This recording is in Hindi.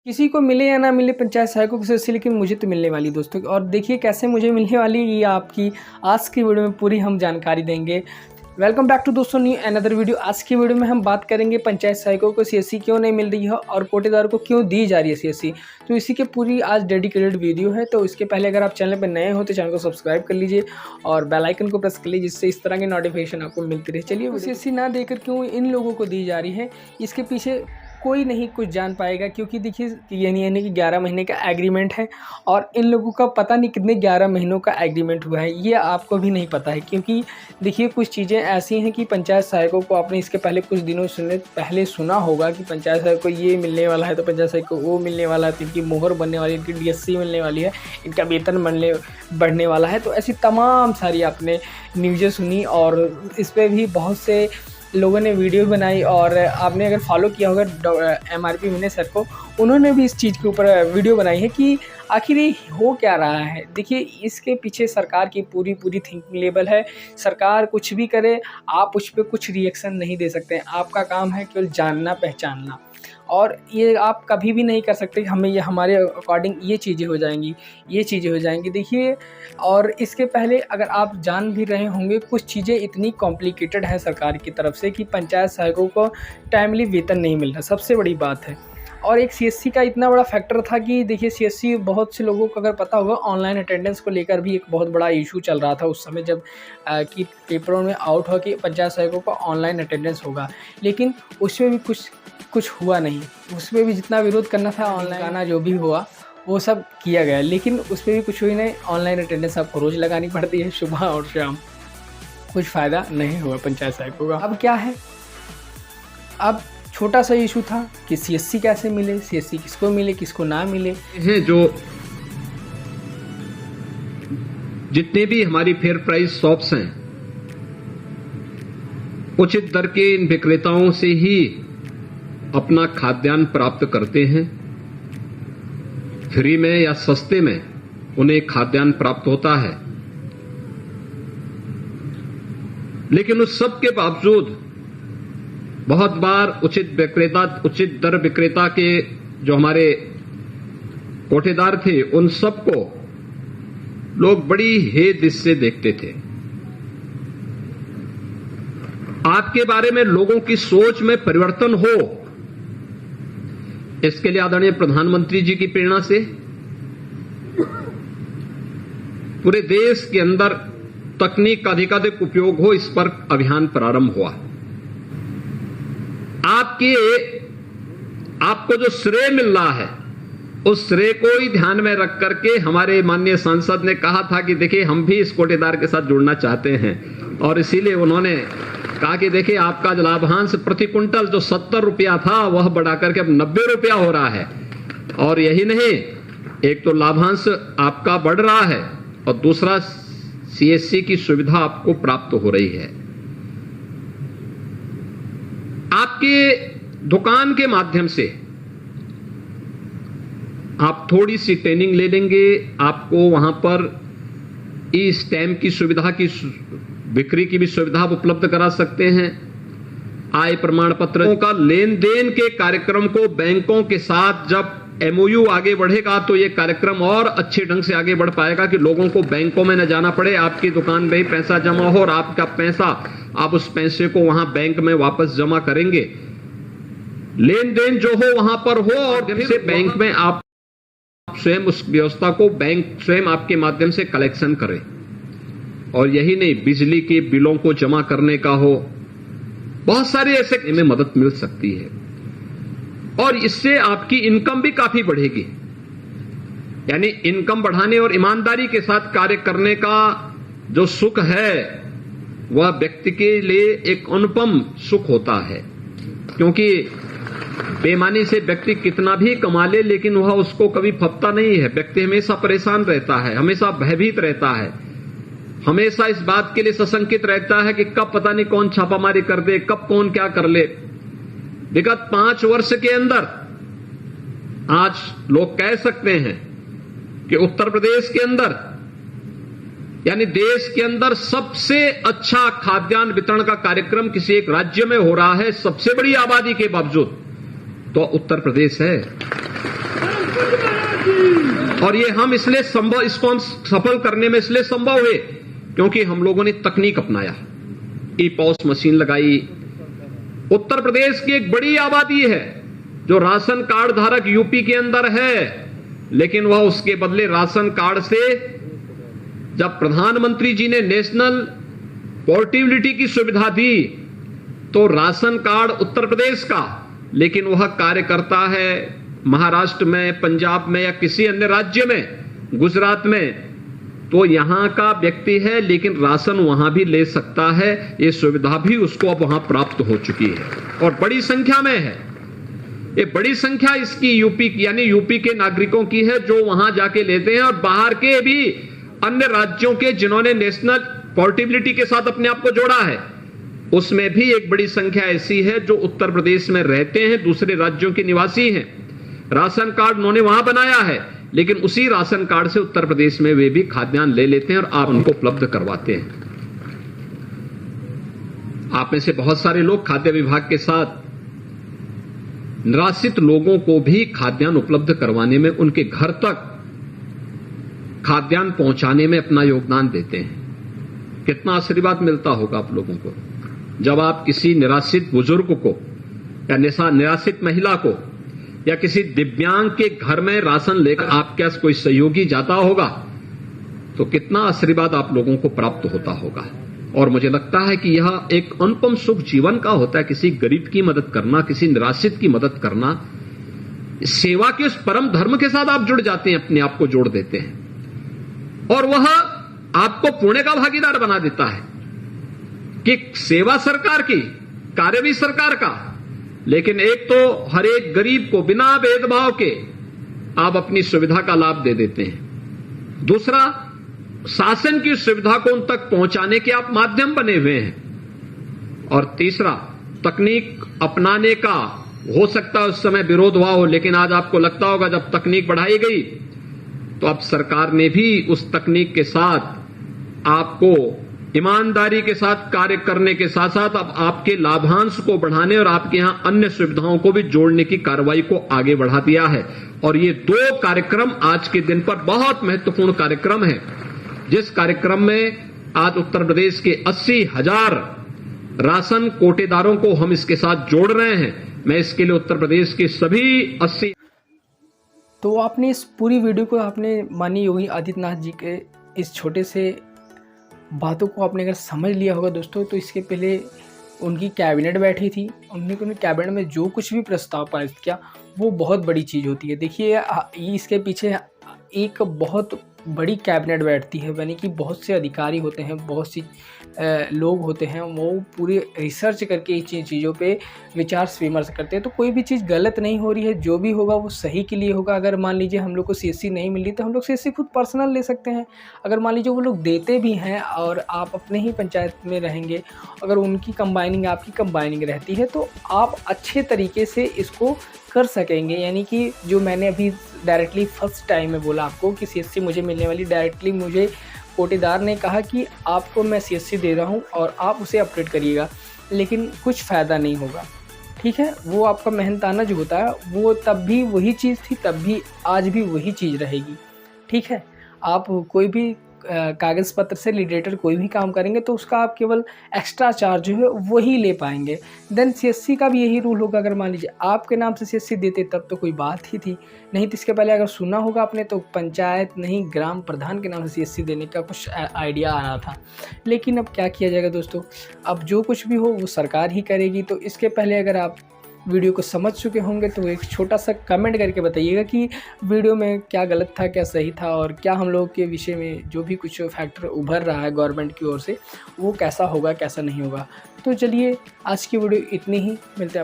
किसी को मिले या ना मिले पंचायत सहायकों से, लेकिन मुझे तो मिलने वाली दोस्तों। और देखिए कैसे मुझे मिलने वाली, ये आपकी आज की वीडियो में पूरी हम जानकारी देंगे। वेलकम बैक टू दोस्तों न्यू अनदर वीडियो। आज की वीडियो में हम बात करेंगे पंचायत सहायकों को सीएससी क्यों नहीं मिल रही है और कोटेदार को क्यों दी जा रही है सीएससी। तो इसी के पूरी आज डेडिकेटेड वीडियो है। तो इसके पहले अगर आप चैनल पर नए हो तो चैनल को सब्सक्राइब कर लीजिए और बेल आइकन को प्रेस कर लीजिए, जिससे इस तरह की नोटिफिकेशन आपको मिलती रहे। चलिए सीएससी ना देकर क्यों इन लोगों को दी जा रही है, इसके पीछे कोई नहीं कुछ जान पाएगा, क्योंकि देखिए यानी कि 11 महीने का एग्रीमेंट है और इन लोगों का पता नहीं कितने 11 महीनों का एग्रीमेंट हुआ है, ये आपको भी नहीं पता है। क्योंकि देखिए कुछ चीज़ें ऐसी हैं कि पंचायत सहायकों को आपने इसके पहले कुछ दिनों पहले सुना होगा कि पंचायत सहायक को ये मिलने वाला है, तो पंचायत सहायक को वो मिलने वाला है, तो इनकी मोहर बनने वाली है, इनकी डीएससी मिलने वाली है, इनका वेतन बढ़ने वाला है। तो ऐसी तमाम सारी आपने न्यूज़ें सुनी और इस पर भी बहुत से लोगों ने वीडियो बनाई। और आपने अगर फॉलो किया होगा MRP मीना सर को, उन्होंने भी इस चीज़ के ऊपर वीडियो बनाई है कि आखिर ये हो क्या रहा है। देखिए इसके पीछे सरकार की पूरी थिंकिंग लेवल है। सरकार कुछ भी करे, आप उस पर कुछ रिएक्शन नहीं दे सकते। आपका काम है केवल जानना पहचानना, और ये आप कभी भी नहीं कर सकते कि हमें ये हमारे अकॉर्डिंग ये चीज़ें हो जाएंगी। देखिए और इसके पहले अगर आप जान भी रहे होंगे, कुछ चीज़ें इतनी कॉम्प्लिकेटेड है सरकार की तरफ से कि पंचायत सहायकों को टाइमली वेतन नहीं मिल रहा, सबसे बड़ी बात है। और एक सीएससी का इतना बड़ा फैक्टर था कि देखिए सीएससी बहुत से लोगों को अगर पता होगा, ऑनलाइन अटेंडेंस को लेकर भी एक बहुत बड़ा इशू चल रहा था उस समय, जब कि पेपरों में आउट हुआ कि पंचायत सहायकों का ऑनलाइन अटेंडेंस होगा, लेकिन उसमें भी कुछ हुआ नहीं। उसमें भी जितना विरोध करना था, ऑनलाइन आना जो भी हुआ वो सब किया गया, लेकिन उस पर भी कुछ हुई नहीं। ऑनलाइन अटेंडेंस आपको रोज़ लगानी पड़ती है, सुबह और शाम। कुछ फ़ायदा नहीं हुआ पंचायत सहायकों का। अब क्या है, अब छोटा सा इशू था कि सीएससी कैसे मिले, सीएससी किसको मिले किसको ना मिले। हैं जो जितने भी हमारी फेयर प्राइस शॉप्स हैं, उचित दर के इन विक्रेताओं से ही अपना खाद्यान्न प्राप्त करते हैं। फ्री में या सस्ते में उन्हें खाद्यान्न प्राप्त होता है, लेकिन उस सब के बावजूद बहुत बार उचित दर विक्रेता के जो हमारे कोटेदार थे, उन सबको लोग बड़ी हेद से देखते थे। आपके बारे में लोगों की सोच में परिवर्तन हो, इसके लिए आदरणीय प्रधानमंत्री जी की प्रेरणा से पूरे देश के अंदर तकनीक का अधिकाधिक उपयोग हो, इस पर अभियान प्रारंभ हुआ। आपको जो श्रेय मिल रहा है, उस श्रेय को ही ध्यान में रख करके हमारे माननीय सांसद ने कहा था कि देखिए हम भी इस कोटेदार के साथ जुड़ना चाहते हैं, और इसीलिए उन्होंने कहा कि देखिए आपका जो लाभांश प्रति क्विंटल जो 70 रुपया था, वह बढ़ाकर के अब 90 रुपया हो रहा है। और यही नहीं, एक तो लाभांश आपका बढ़ रहा है और दूसरा सीएससी की सुविधा आपको प्राप्त हो रही है। आपके दुकान के माध्यम से आप थोड़ी सी ट्रेनिंग ले लेंगे, आपको वहां पर ई स्टैम्प की सुविधा की बिक्री की भी सुविधा उपलब्ध करा सकते हैं। आय प्रमाण पत्रों का लेन देन के कार्यक्रम को बैंकों के साथ जब MOU आगे बढ़ेगा, तो ये कार्यक्रम और अच्छे ढंग से आगे बढ़ पाएगा कि लोगों को बैंकों में न जाना पड़े, आपकी दुकान में ही पैसा जमा हो और आपका पैसा आप उस पैसे को वहां बैंक में वापस जमा करेंगे। लेन देन जो हो वहां पर हो, और फिर से बैंक में आप स्वयं उस व्यवस्था को बैंक स्वयं आपके माध्यम से कलेक्शन करें। और यही नहीं, बिजली के बिलों को जमा करने का हो, बहुत सारे ऐसे में मदद मिल सकती है, और इससे आपकी इनकम भी काफी बढ़ेगी। यानी इनकम बढ़ाने और ईमानदारी के साथ कार्य करने का जो सुख है, वह व्यक्ति के लिए एक अनुपम सुख होता है। क्योंकि बेईमानी से व्यक्ति कितना भी कमा ले, लेकिन वह उसको कभी फपता नहीं है। व्यक्ति हमेशा परेशान रहता है, हमेशा भयभीत रहता है, हमेशा इस बात के लिए सशंकित रहता है कि कब पता नहीं कौन छापामारी कर दे, कब कौन क्या कर ले। विगत 5 वर्ष के अंदर आज लोग कह सकते हैं कि उत्तर प्रदेश के अंदर यानी देश के अंदर सबसे अच्छा खाद्यान्न वितरण का कार्यक्रम किसी एक राज्य में हो रहा है, सबसे बड़ी आबादी के बावजूद, तो उत्तर प्रदेश है। और ये हम इसलिए संभव, इसको हम सफल करने में इसलिए संभव हुए क्योंकि हम लोगों ने तकनीक अपनाया, ई-पॉस मशीन लगाई। उत्तर प्रदेश की एक बड़ी आबादी है जो राशन कार्ड धारक यूपी के अंदर है, लेकिन वह उसके बदले राशन कार्ड से, जब प्रधानमंत्री जी ने नेशनल पोर्टेबिलिटी की सुविधा दी तो राशन कार्ड उत्तर प्रदेश का, लेकिन वह कार्य करता है महाराष्ट्र में, पंजाब में या किसी अन्य राज्य में, गुजरात में, तो यहां का व्यक्ति है लेकिन राशन वहां भी ले सकता है। ये सुविधा भी उसको अब वहां प्राप्त हो चुकी है और बड़ी संख्या में है। ये बड़ी संख्या इसकी यूपी यानी यूपी के नागरिकों की है जो वहां जाके लेते हैं, और बाहर के भी अन्य राज्यों के जिन्होंने नेशनल पोर्टेबिलिटी के साथ अपने आप को जोड़ा है, उसमें भी एक बड़ी संख्या ऐसी है जो उत्तर प्रदेश में रहते हैं, दूसरे राज्यों के निवासी हैं। राशन कार्ड उन्होंने वहां बनाया है, लेकिन उसी राशन कार्ड से उत्तर प्रदेश में वे भी खाद्यान्न ले लेते हैं और आप उनको उपलब्ध करवाते हैं। आप में से बहुत सारे लोग खाद्य विभाग के साथ निराश्रित लोगों को भी खाद्यान्न उपलब्ध करवाने में, उनके घर तक खाद्यान्न पहुंचाने में अपना योगदान देते हैं। कितना आशीर्वाद मिलता होगा आप लोगों को जब आप किसी निराश्रित बुजुर्ग को या निराश्रित महिला को या किसी दिव्यांग के घर में राशन लेकर आपके पास कोई सहयोगी जाता होगा तो कितना आशीर्वाद आप लोगों को प्राप्त होता होगा। और मुझे लगता है कि यह एक अनुपम सुख जीवन का होता है, किसी गरीब की मदद करना, किसी निराश्रित की मदद करना। सेवा के उस परम धर्म के साथ आप जुड़ जाते हैं, अपने आप को जोड़ देते हैं और वह आपको पुण्य का भागीदार बना देता है कि सेवा सरकार की, कार्य भी सरकार का, लेकिन एक तो हर एक गरीब को बिना भेदभाव के आप अपनी सुविधा का लाभ दे देते हैं। दूसरा, शासन की सुविधा को उन तक पहुंचाने के आप माध्यम बने हुए हैं। और तीसरा, तकनीक अपनाने का हो सकता है उस समय विरोध हुआ हो, लेकिन आज आपको लगता होगा जब तकनीक बढ़ाई गई तो अब सरकार ने भी उस तकनीक के साथ आपको ईमानदारी के साथ कार्य करने के साथ साथ अब आपके लाभांश को बढ़ाने और आपके यहां अन्य सुविधाओं को भी जोड़ने की कार्रवाई को आगे बढ़ा दिया है। और ये दो कार्यक्रम आज के दिन पर बहुत महत्वपूर्ण कार्यक्रम है, जिस कार्यक्रम में आज उत्तर प्रदेश के 80,000 राशन कोटेदारों को हम इसके साथ जोड़ रहे हैं। मैं इसके लिए उत्तर प्रदेश के सभी 80। तो आपने इस पूरी वीडियो को आपने माननीय योगी आदित्यनाथ जी के इस छोटे से बातों को आपने अगर समझ लिया होगा दोस्तों, तो इसके पहले उनकी कैबिनेट बैठी थी, उन्होंने कैबिनेट में जो कुछ भी प्रस्ताव पारित किया वो बहुत बड़ी चीज़ होती है। देखिए इसके पीछे एक बहुत बड़ी कैबिनेट बैठती है, यानी कि बहुत से अधिकारी होते हैं, बहुत सी लोग होते हैं, वो पूरी रिसर्च करके इस चीज़ों पे विचार विमर्श करते हैं। तो कोई भी चीज़ गलत नहीं हो रही है, जो भी होगा वो सही के लिए होगा। अगर मान लीजिए हम लोग को सीएससी नहीं मिल रही तो हम लोग सीएससी खुद पर्सनल ले सकते हैं। अगर मान लीजिए वो लोग देते भी हैं और आप अपने ही पंचायत में रहेंगे, अगर उनकी कंबाइनिंग आपकी कंबाइनिंग रहती है तो आप अच्छे तरीके से इसको कर सकेंगे। यानी कि जो मैंने अभी डायरेक्टली फर्स्ट टाइम में बोला आपको कि सीएससी मुझे मिलने वाली, डायरेक्टली मुझे कोटेदार ने कहा कि आपको मैं सीएससी दे रहा हूँ और आप उसे अपडेट करिएगा, लेकिन कुछ फ़ायदा नहीं होगा। ठीक है, वो आपका मेहनताना जो होता है वो तब भी वही चीज़ थी, तब भी आज भी वही चीज़ रहेगी। ठीक है, आप कोई भी कागज़ पत्र से रिलेटेड कोई भी काम करेंगे तो उसका आप केवल एक्स्ट्रा चार्ज जो है वही ले पाएंगे। देन सीएससी का भी यही रूल होगा। अगर मान लीजिए आपके नाम से सीएससी देते तब तो कोई बात ही थी नहीं, तो इसके पहले अगर सुना होगा आपने तो पंचायत नहीं ग्राम प्रधान के नाम से सीएससी देने का कुछ आइडिया आ रहा था। लेकिन अब क्या किया जाएगा दोस्तों, अब जो कुछ भी हो वो सरकार ही करेगी। तो इसके पहले अगर आप वीडियो को समझ चुके होंगे तो एक छोटा सा कमेंट करके बताइएगा कि वीडियो में क्या गलत था, क्या सही था, और क्या हम लोग के विषय में जो भी कुछ फैक्टर उभर रहा है गवर्नमेंट की ओर से वो कैसा होगा कैसा नहीं होगा। तो चलिए आज की वीडियो इतनी ही, मिलते हैं।